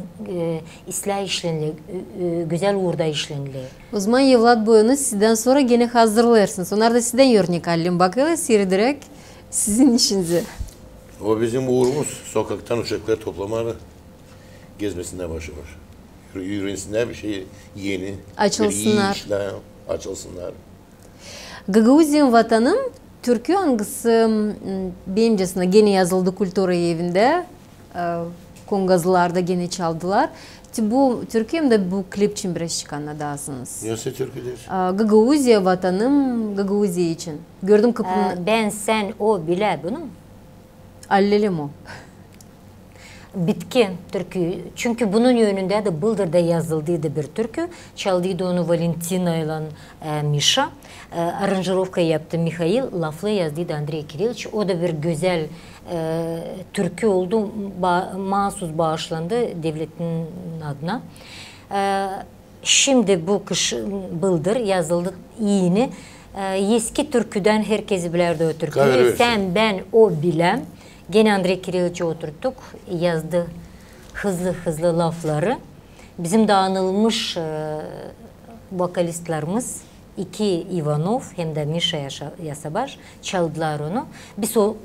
ıslah işlenili, güzel uğurda işlenili. O zaman yıllar boyunca sizden sonra gene hazırlarsınız. Onlar da sizden örnek alayım. Bakıyorlar seyredirek sizin işinize. O bizim uğurumuz. Sokaktan uşakları toplamalı, gezmesinden başlamış. Yürünsünler, bir şey yeni. Açılsınlar. İyi işler, açılsınlar. Gagauzin vatanım Türkü hangisi benimcesine gene yazıldı kultura evinde. Kongazlılarda gene çaldılar. Bu Türkiye'de bu klip için biraz çıkanladasınız. Nasıl Türkü'dür? Gagauzya vatanım, Gagauzya için. Gördüm kapını. Ben, sen, o bile bunu. Allelim o. Bitki türkü. Çünkü bunun yönünde de Bıldır'da yazıldıydı bir türkü. Çaldıydı onu Valentina ile Mişa. Aranjировка yaptı Mihail. Laflı yazdıydı Andrei Kirillович. O da bir güzel türkü oldu. Mahsus bağışlandı devletin adına. Şimdi bu kış Bıldır yazıldı yeni. Eski türküden herkes bilirdi o türküyü. Sen, ben, o bilem. Gene Andrei Kirillowic'e oturttuk. Yazdı hızlı lafları. Bizim dağınılmış vokalistlerimiz iki Ivanov hem de Misha Yasabaş çaldılar onu. Biz o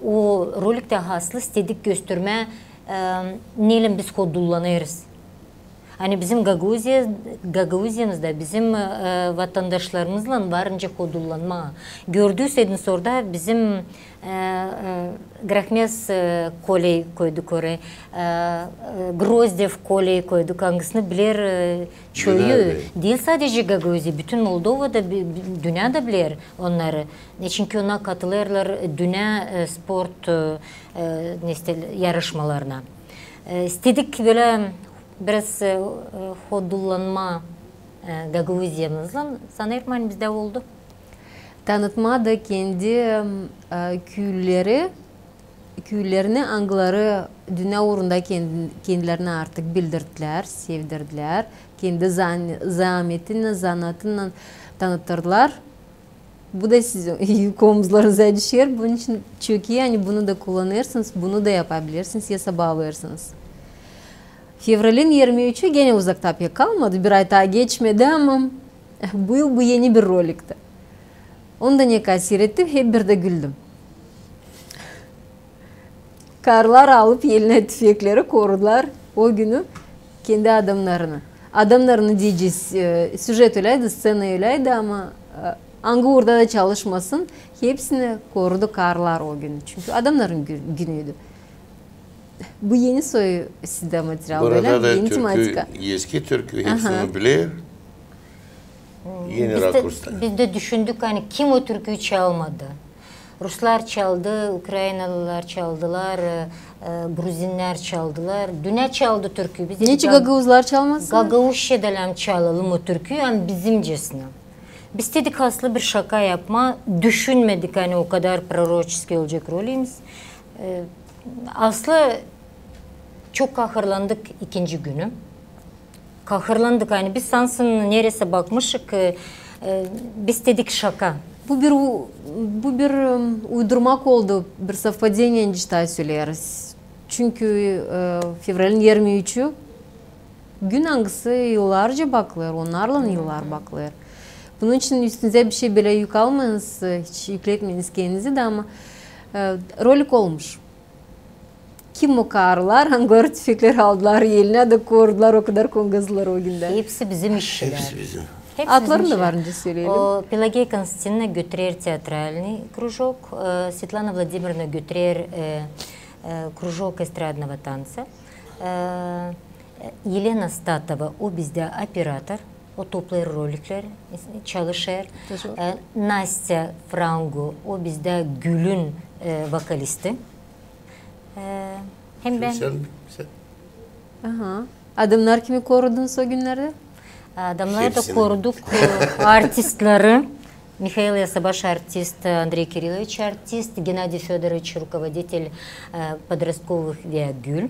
rolikte haslı istedik gösterme neyle biz kodullanırız. Hani bizim Gagauziyamızda bizim vatandaşlarımızla varınca kodullanma. Gördüyseydiniz orada bizim Grahmes koley koyduk oraya, Grozdev koley koyduk. Hangisini bilir çoğu. Değil sadece Gagauziya, bütün Moldova'da, dünyada bilir onları. Çünkü ona katılırlar dünya sport yarışmalarına. İstedik böyle biraz hodullanma Gagauziyamızla sanırım bizde oldu. Tanıtma da kendi küylerini, angıları dünya uğrunda kendilerine artık bildirdiler, sevdirdiler. Kendi zahmetini, zanatını tanıtırlar. Bu da sizin omuzlarınıza düşer. Bunun için çok iyi, yani bunu da kullanırsınız, bunu da yapabilirsiniz, yasa bağlarsınız. Fevral'in 23'ü gene uzakta pek kalmadı. Bir ay daha geçmedi ama bu yıl bu yeni bir rolikti. Onu da ne kadar seyrettim, hep bir de güldüm. Karlar alıp eline tüfekleri korudular o günü kendi adamlarını. Adamlarını diyeceğiz, süjet öyleydi, scena öyleydi ama hangi orada da çalışmasın, hepsini korudu karlar o gün. Çünkü adamların günüydü. Bu yeni soyu sizde materyal böyle, yeni tematika. Eski türkü hepsini bilir. Yeni rakurstan. Biz de düşündük hani kim o türküyü çalmadı. Ruslar çaldı, Ukraynalılar çaldılar, Gruzinler çaldılar. Dünya çaldı türküyü. Niçin Gagauzlar çalmasın? Gagauzşe'den çalalım o türküyü yani bizimcesine. Biz dedik aslı bir şaka yapma. Düşünmedik hani o kadar proroçeski olacak rolümüz. Aslı çok kahırlandık ikinci günü. Kahırlandık hani biz sansın neresi bakmışık biz dedik şaka. Bu bir uydurmak oldu, bir совпадение diye söyleriz. Çünkü fevralin 23'ü gün hangisi yıllarca bakılır, onlarla yıllar bakılır. Bunun için üstünüze bir şey bile yük almayınız, hiç yükletmeyiniz kendinizi de ama rolik olmuş. Kim o karlar, hangi tüfekler aldılar eline de korudular o kadar kongazlar o günde. Hepsi bizim işler. Hepsi bizim. Atların da var önce söyleyelim. Pelageya Konstantinovna götürür театральный кружок, Светлана Владимировна götürür кружок эстрадного танца. Елена Statova o bizde operator, o toplar rolikler çalışır. Nastya Frango o bizde Gül'ün vokalisti. Hem ben. Aha. Adamlar kimi korudunuz o günlerde? Adamlar da koruduk artistleri. Михаил Ясабаш артист, Андрей Кириллович артист, Геннадий Федорович руководитель подростковых «Виагюль»,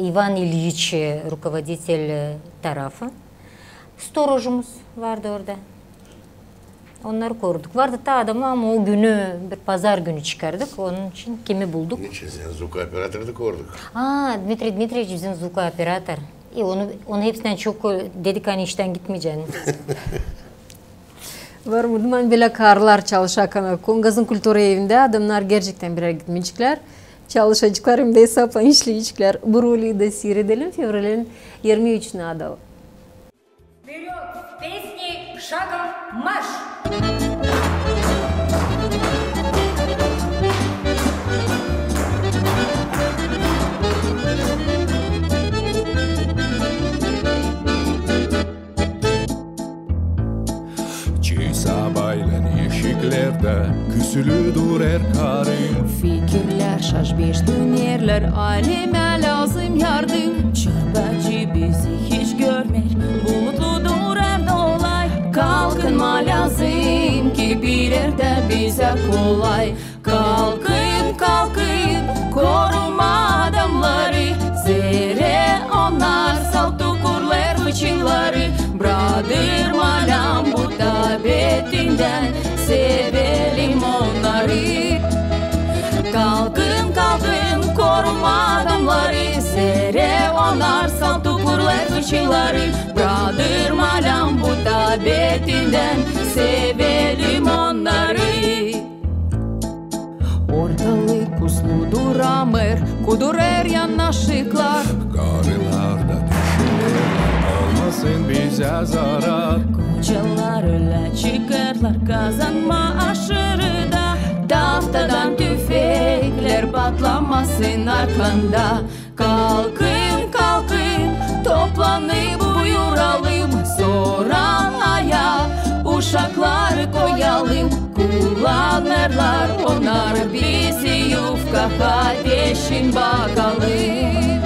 Иван Ильич rukovodитель tarafı. Storojumuz vardı orada. Onları koruduk. Vardı ta adamı ama o günü bir pazar günü çıkardık. Onun için kimi bulduk? Niçin sen Zuka operatörü de koruduk? Dmitri Dmitrievich bizim Zuka operator. Onu hepsinden çok dedik hani işten gitmeyeceğini. Var mı? Ben böyle karlar çalışan Kongaz'ın kültürü evinde adamlar gerçekten bir yere gitmeyecekler. Çalışacaklar hem de hesapla işleyecekler. Bu rolü de seyredelim fevralin 23'üne adalı. Вперед! Песни шагом марш! Sabahleyin yeşiklerde küsülü durer karın. Fikirler şaşbeş dönerler, aleme lazım yardım. Çörbacı bizi hiç görmer, bulutlu durar dolay. Kalkınma lazım ki birer de bize kolay. Kalkın kalkın koruma adamları, zere onlar saltu kurlar fıçıları. Bradırma lambu tabetinden, sevelim onları. Kalkın kalkın Nere onar saltu kurlar kıçıları Bradırmalam bu tabetinden Sevelim onları Ortalık usludur amer Kudurer yanaşıklar Karılarda düşürler olmasın bize zarar Kocalar öyle çıkarlar kazanma aşırıda Daftadan tüfekler patlamasın arkanda Kalkın kalkın toplanıp buyuralım Soraya uşaklar koyalım Kullanırlar onlar bizi yufka ateşin bakalım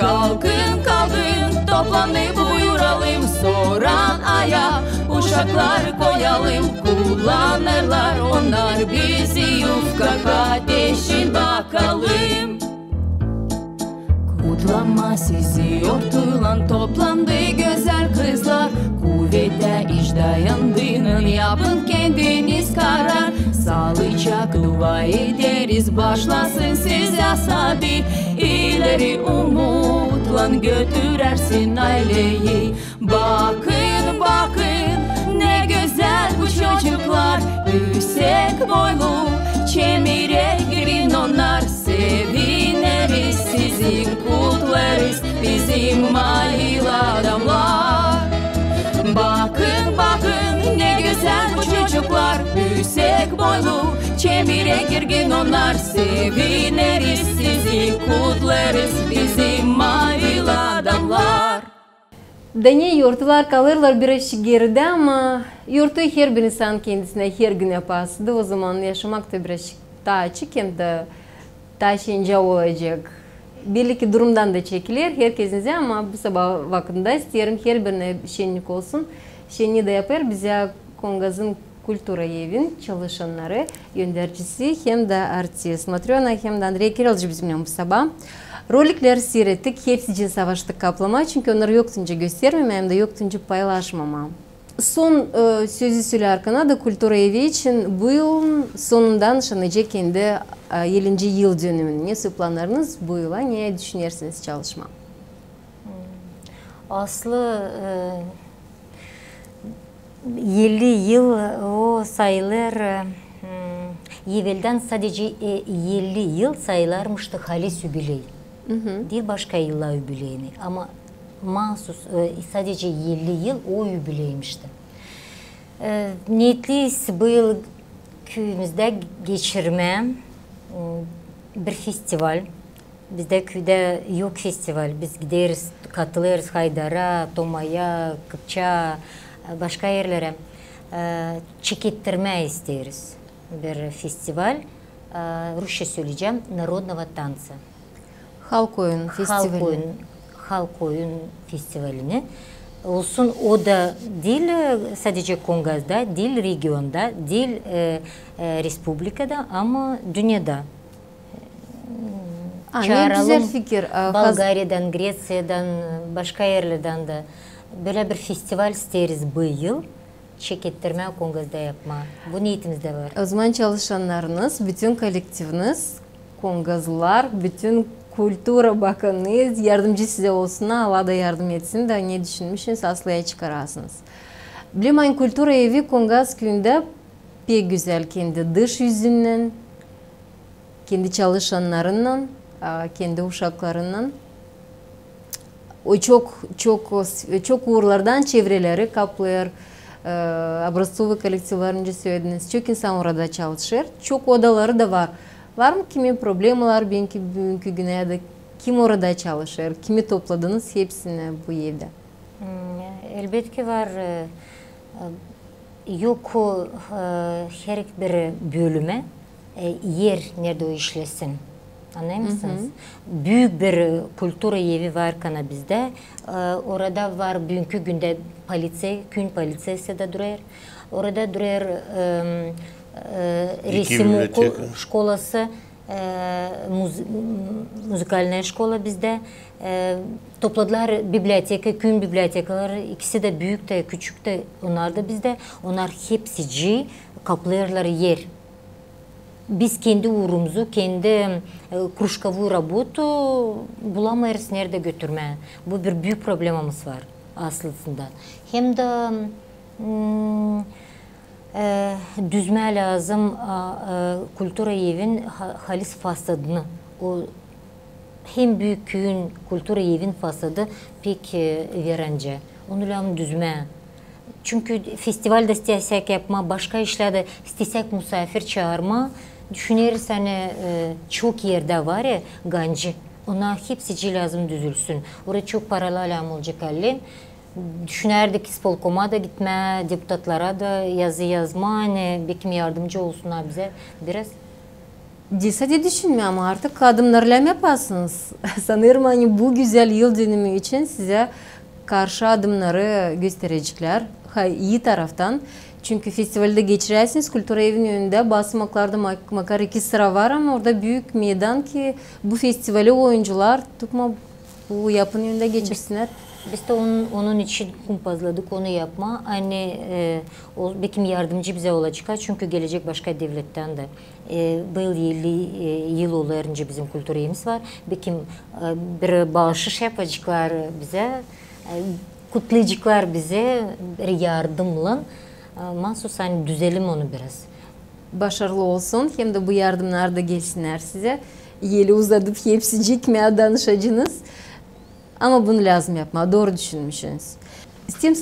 Kalkın kalkın toplanıp buyuralım Soran aya uşaklar koyalım Kullanırlar onlar bizi yufka ateşin bakalım Kutlama sizi ortulan toplandı güzel kızlar Kuvvete iş dayandığının yapın kendiniz karar Sağlıcak dua ederiz başlasın size sadi İleri umutla götürersin aileyi Bakın bakın ne güzel bu çocuklar Yüksek boylu çemire girin onlar Seviniriz sizi kutlarız bizim aile adamlar Bakın bakın ne güzel bu çocuklar Yüksek boylu çemire girgin onlar Seviniriz sizi kutlarız bizim aile adamlar Dene yurtlar kalırlar biraz geride ama yurtu her bir insan kendisine her gün yapasıdı. O zaman yaşamak da biraz daha açık hem de daha şence olacak. Belki durumdan da çekilir herkesinize ama bu sabah vaktinde isterim her birine şenlik olsun. Şenliği de yapar bize Kongaz'ın Kultura Evin çalışanları, yöndericisi hem de artist Matrona hem de Andrei Kirillович bizimle bu sabah. Rolikler seyrettik, hepsi için savaştık kaplama çünkü onları yoktunca göstermeme hem de yoktunca paylaşmama. Son sözü söylerken de Kultura Evi için bu yılın sonundan nişanlayacak kendi 50. yıl dönümünü. Ne planlarınız bu yıla, ne düşünürsünüz çalışma? Aslı 50 yıl o sayılar evvelden sadece 50 yıl sayılarmıştı halis jubiley. Değil başka yıllar jubileyini ama mahsus sadece 50 yıl o jubileymişti. Niyetliyiz bu yıl köyümüzde geçirme bir festival. Bizde köyde yok festival. Biz gideriz, katılırız Haydar'a, Toma'ya, Kıpça, başka yerlere. Çekittirme isteriz. Bir festival. Rusça söyleyeceğim. Народного танца. Halk oyun festivali. Halk oyun festivalini. Olsun o da değil sadece Kongaz'da, değil regionda, değil Respublika'da ama dünyada. Ne güzel fikir. Bulgarya'dan, Gresya'dan, başka yerlerden de böyle bir festival isteriz bu yıl. Çekettirme Kongaz'da yapma. Bu niyetimizde var. O zaman çalışanlarınız, bütün kolektifiniz, Kongazlılar, bütün Kultura Bakanınız yardımcı size olsun, Allah da yardım etsin de ne düşünmüşsünüz aslıya çıkarasınız. Bilmeyin Kultura Evi Kongaz köyünde pek güzel kendi dış yüzünden, kendi çalışanlarından, kendi uşaklarından. O çok uğurlardan çevreleri kaplıyor. Образцовый kolektiflerini söylediniz. Çok insan orada çalışır. Çok odaları da var. Var mı kimi problemler bugünkü güne ya da kim orada çalışır? Kimi topladınız hepsini bu evde? Elbette var. Yok her bir bölüme yer nerede o işlesin. Anlıyor musunuz? Büyük bir kultura evi var kana bizde. Orada var bugünkü günde politsiya, gün polisiyası da duruyor. Orada duruyor resim şkolası, müzikalne şkola bizde. Topladılar biblioteka, gün bibliotekaları. İkisi de büyük de küçük de onlar da bizde. Onlar hepsici kaplıyorlar yer. biz kendi uğrumuzu, kendi krужковую работу bulamayız nerede götürme. Bu bir büyük problemimiz var aslında. Hem de düzme lazım kultura evin halis fasadını. O hem büyük köyün kultura evin fasadı pek verence. Onu lazım düzme. Çünkü festivalde istesek yapma, başka işlerde istesek misafir çağırma. Düşünürüz hani çok yerde var ya gancı. Ona hepsi lazım düzülsün. Orada çok paralı olacak halde. Düşünerdik İspolkom'a da gitme, deputatlara da yazı yazma, hani bekim yardımcı olsunlar bize biraz. Dese düşünmüyor ama artık adımlarla yaparsınız. Sanırım hani bu güzel yıl dönümü için size karşı adımları gösterecekler. İyi taraftan. Çünkü festivalde geçirersiniz, Kültür Evi'nin önünde basmaklarda makar 2 sıra var ama orada büyük meydan ki bu festivali oyuncular tutma bu yapının önünde geçirsinler. Biz de onun için kumpazladık, onu yapma. Hani o bekim yardımcı bize olacak çünkü gelecek başka devletten de. Bu yıl olunca bizim kültür evimiz var. Bekim bir bağışış yapacaklar bize, kutlayacaklar bize bir yardımla. Mahsus hani düzelim onu biraz. Başarılı olsun hem de bu yardımlar da gelsinler size. Yeli uzadıp hepsi cikmeye danışacağınız. Ama bunu lazım yapma. Doğru düşünmüşsünüz. İsteyim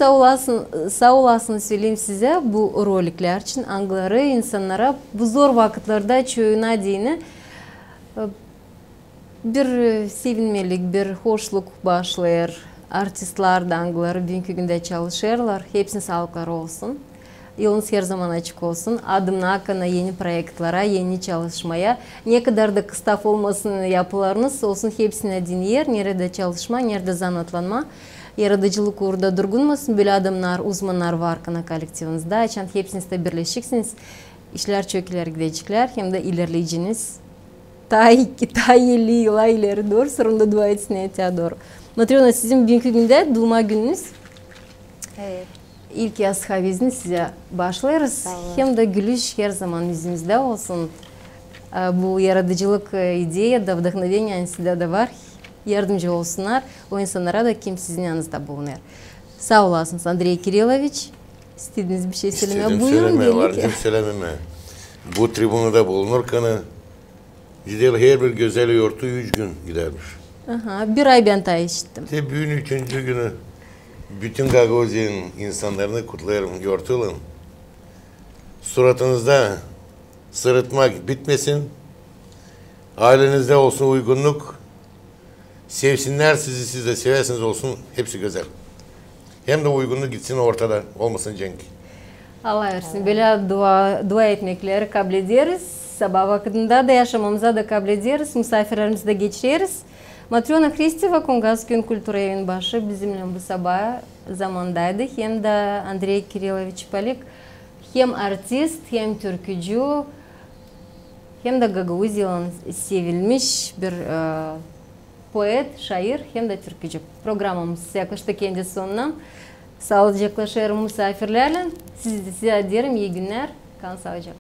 sağ olasın söyleyeyim size bu rolikler için angları insanlara bu zor vakitlerde çoğuna dini bir sevinmelik, bir hoşluk başlar. Artistler de angları dünkü günde çalışırlar. Hepsinin sağlıkları olsun. Yolunuz her zaman açık olsun. Adımına akına yeni proyektlere, yeni çalışmaya. Ne kadar da kıstaf olmasın yapılarınız olsun hepsine dinleyer. Nerede çalışma, nerede zanatlanma. Yaratıcılık orada durgunmasın. Böyle adamlar, uzmanlar var kana kolektivinizde. Açan hepsinizde birleşeceksiniz. İşler çok ileri gidecekler. Hem de ilerleyeceğiniz. Ta 50 yıla ileri doğru. Sonunda dua etsin doğru. Matriona sizin bugünkü günde doğma gününüz. Evet. İlk yaz havizini size başlarız. Hem de gülüş her zaman yüzünüzde olsun. Bu yaratıcılık ideya da vdохновение sizde de var. Yardımcı olsunlar. O insanlara da kim sizin yanınızda bulunur. Sağ olasınız Andrei Kiriloviç. İstediğiniz bir şey söylemeye buyurun. Varcım söylememe. Bu tribunada bulunurken her bir güzel yortu 3 gün gidermiş. Aha, bir ay ben ta işittim. Büyün 3. günü bütün Gagauziya'nın insanlarını kutlarım, yortulun. Suratınızda sırıtmak bitmesin. Ailenizde olsun uygunluk. Sevsinler sizi, siz de seversiniz olsun. Hepsi güzel. Hem de uygunluk gitsin ortada. Olmasın cenk. Allah versin. Böyle dua etmekleri kabul ederiz. Sabah vakitinde de yaşamamıza da kabul ederiz. Misafirlerimizi de geçiririz. Matriona Hristeva, Kongazköy'ün Kültür Evi'nin başı bizimle bu sabah zamandaydı. Hem de Andrei Kiriloviç Palik hem artist, hem türkücü, hem de Gagauziya'nın sevilmiş bir poet, şair, hem de türkücü. Programımız yaklaştı kendi sonuna. Sağlıcakla şehrin misafirlerle. Size dilerim iyi günler. Kalın sağlıcakla.